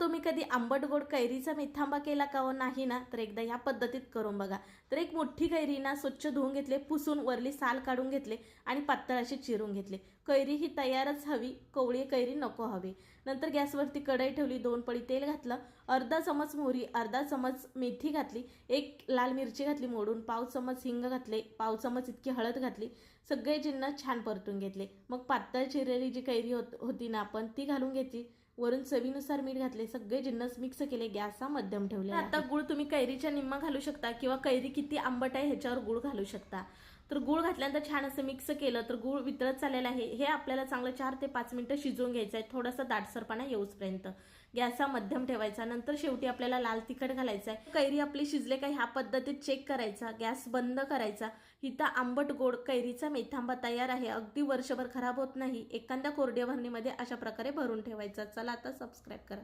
तुम्ही कधी आंबट गोड कैरीचा मेथांबा केला का नाही ना, तर एकदा ह्या पद्धतीत करून बघा. तर एक मोठी कैरी ना स्वच्छ धुवून घेतले, पुसून वरली साल काढून घेतले आणि पातळ अशी चिरून घेतले. कैरी ही तयारच हवी, कवळी कैरी नको हवी. नंतर गॅसवरती कढई ठेवली, 2 पळी तेल घातलं, अर्धा चमच मोहरी, अर्धा चमच मेथी घातली, 1 लाल मिरची घातली मोडून, पाव चमच हिंग घातले, पाव चमच इतकी हळद घातली. सगळे जिन्नस छान परतून घेतले. मग पातळ चिरलेली जी कैरी होती ना आपण ती घालून घेतली. वरून चवीनुसार मीठ घातले, सगळे जिन्नस मिक्स केले, गॅस हा मध्यम ठेवला. आता गुळ तुम्ही कैरीच्या निम्मा घालू शकता किंवा कैरी किती आंबट आहे ह्याच्यावर गुळ घालू शकता. तर गुळ घातल्यानंतर छान असं मिक्स केलं तर गुळ वितळत चाललेला आहे. हे आपल्याला चांगलं 4 ते 5 मिनिटं शिजवून घ्यायचं आहे, थोडासा दाटसरपणा येऊसपर्यंत. गॅस हा मध्यम ठेवायचा. नंतर शेवटी आपल्याला लाल तिखट घालायचं आहे. कैरी आपली शिजले का ह्या पद्धतीत चेक करायचा, गॅस बंद करायचा. इथं आंबट गोड कैरीचा मेथांबा तयार आहे. अगदी वर्षभर खराब होत नाही. एखाद्या कोरड्या भरणीमध्ये अशा प्रकारे भरून ठेवायचा. चला आता सबस्क्राईब करा.